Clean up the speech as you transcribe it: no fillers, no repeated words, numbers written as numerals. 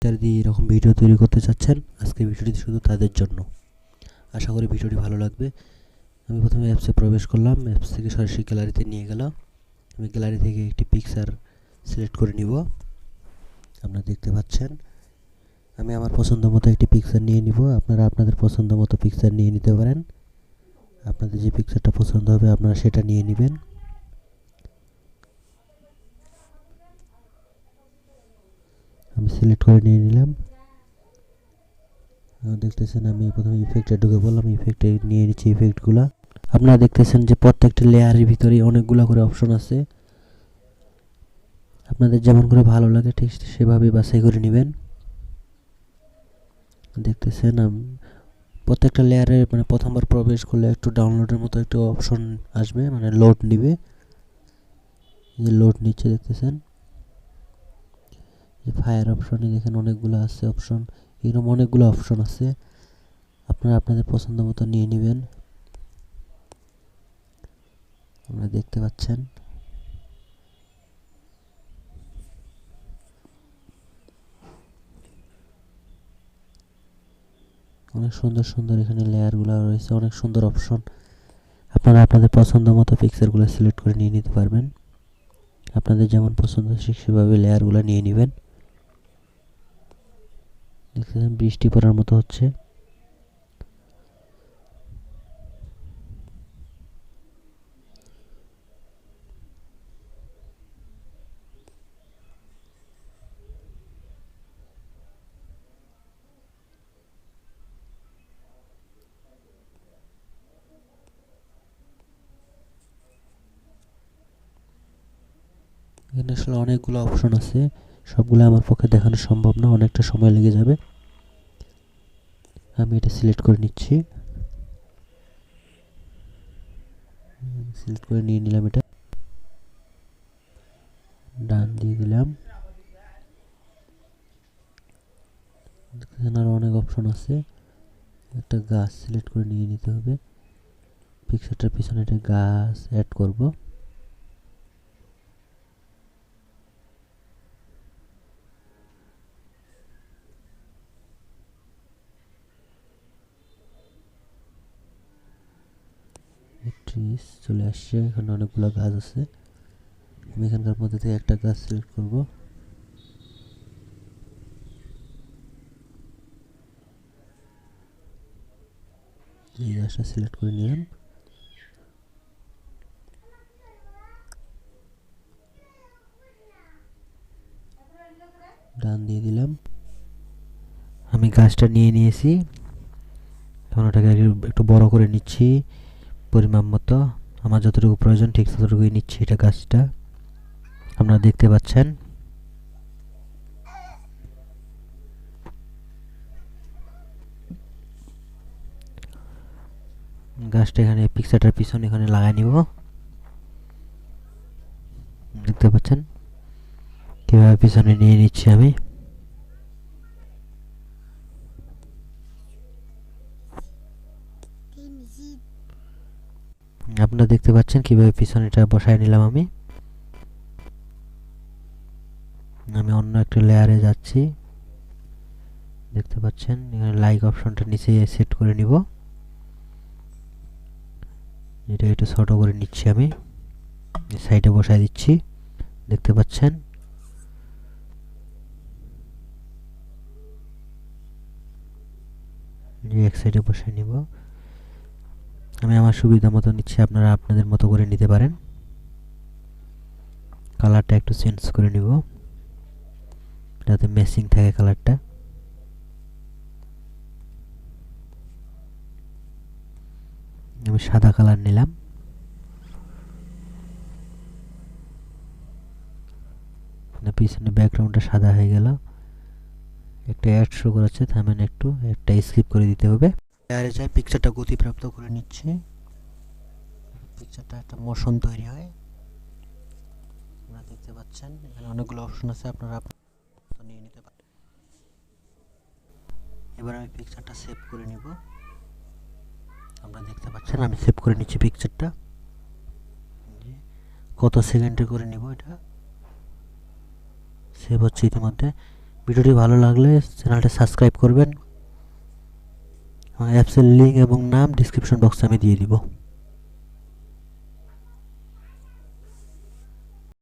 ইত্যাদি দিয়ে এরকম ভিডিও তৈরি করতে চাচ্ছেন, আজকের ভিডিওটি শুধু তাদের জন্য। আশা করি ভিডিওটি ভালো লাগবে। আমি প্রথমে অ্যাপসে প্রবেশ করলাম, অ্যাপস থেকে সরাসরি গ্যালারিতে নিয়ে গেল। আমি গ্যালারি থেকে একটি পিকচার সিলেক্ট করে নিব। আপনারা দেখতে পাচ্ছেন আমি আমার পছন্দ মতো একটি পিকচার নিয়ে নিব। আপনারা আপনাদের পছন্দ মতো পিকচার নিয়ে নিতে পারেন। আপনাদের যে পিকচারটা পছন্দ হবে আপনারা সেটা নিয়ে নেবেন। আমি সিলেক্ট করে নিয়ে নিলাম। দেখতেছেন আমি প্রথমে ইফেক্টে ঢুকে বললাম, ইফেক্টে নিয়ে নিচ্ছি ইফেক্টগুলো। আপনারা দেখতেছেন যে প্রত্যেকটা লেয়ারের ভিতরে অনেকগুলো করে অপশন আছে। আপনাদের যেমন করে ভালো লাগে ঠিক সেভাবে বাছাই করে নেবেন। দেখতেছেন প্রত্যেকটা লেয়ারে মানে প্রথমবার প্রবেশ করলে একটু ডাউনলোডের মতো একটু অপশন আসবে, মানে লোড নিবে। যে লোড নিচ্ছে দেখতেছেন, যে ফায়ার অপশনে দেখেন অনেকগুলো আছে অপশন, এরকম অনেকগুলো অপশন আছে। আপনারা আপনাদের পছন্দ মতো নিয়ে নেবেন। আপনারা দেখতে পাচ্ছেন অনেক সুন্দর সুন্দর এখানে লেয়ারগুলো রয়েছে, অনেক সুন্দর অপশন। আপনারা আপনাদের পছন্দ মতো পিকচারগুলো সিলেক্ট করে নিয়ে নিতে পারবেন। আপনাদের যেমন পছন্দ ঠিক সেভাবে লেয়ারগুলো নিয়ে নেবেন। দেখতেছেন বৃষ্টি পড়ার মতো হচ্ছে। এখানে আসলে অনেকগুলো অপশন আছে, সবগুলো আমার পক্ষে দেখানো সম্ভব না, অনেকটা সময় লেগে যাবে। আমি এটা সিলেক্ট করে নিচ্ছি। সিলেক্ট করে নিয়ে নিলাম, এটা ডান দিয়ে দিলাম। এখানে আরো অনেক অপশন আছে। একটা গাছ সিলেক্ট করে নিয়ে নিতে হবে। পিকচারটার পিছনে একটা গাছ অ্যাড করব। ট্রিস চলে আসছে, এখানে অনেকগুলো গাছ আছে। আমি এখানকার মধ্যে থেকে একটা গাছ সিলেক্ট করব। এই গাছটা সিলেক্ট করে নিলাম। ডান দিয়ে দিলাম। আমি গাছটা নিয়ে নিয়েছি, এখন ওটাকে একটু বড় করে নিচ্ছি পরিমাণ মতো। আমার যতটুকু প্রয়োজন ঠিক ততটুকুই নিচ্ছি এটা গাছটা। আপনারা দেখতে পাচ্ছেন গাছটা এখানে পিকচারটার পিছনে এখানে লাগাই নিব। দেখতে পাচ্ছেন কিভাবে পিছনে নিয়ে নিচ্ছি আমি। আপনারা দেখতে পাচ্ছেন কিভাবে পিছনেটা বসায় নিলাম আমি। আমি অন্য একটা লেয়ারে যাচ্ছি, দেখতে পাচ্ছেন এখানে লাইক অপশনটা নিচে সেট করে নিব। এটা একটু ছোট করে নিচ্ছি আমি, সাইডে বসায় দিচ্ছি। দেখতে পাচ্ছেন এক সাইডে বসায় নিব। আমি আমার সুবিধা মতো নিচ্ছি, আপনারা আপনাদের মতো করে নিতে পারেন। কালারটা একটু চেঞ্জ করে নিব যাতে ম্যাচিং থাকে কালারটা। আমি সাদা কালার নিলাম। পিছনে ব্যাকগ্রাউন্ডটা সাদা হয়ে গেল। একটা অ্যাড শো করাচ্ছে, থামেন একটু, একটা স্কিপ করে দিতে হবে। আর যাই পিকচারটা গতিপ্রাপ্ত করে নিচ্ছে, পিকচারটা একটা মোশন তৈরি হয়। আপনারা দেখতে পাচ্ছেন এখানে অনেকগুলো অপশন আছে, আপনারা নিয়ে নিতে পারেন। এবার আমি পিকচারটা সেভ করে নিব। আপনারা দেখতে পাচ্ছেন আমি সেভ করে নিচ্ছি পিকচারটা। কত সেকেন্ডে করে নিব, এটা সেভ হচ্ছে ইতিমধ্যে। ভিডিওটি ভালো লাগলে চ্যানেলটা সাবস্ক্রাইব করবেন। অ্যাপসের লিঙ্ক এবং নাম ডিসক্রিপশন বক্সে আমি দিয়ে দিব।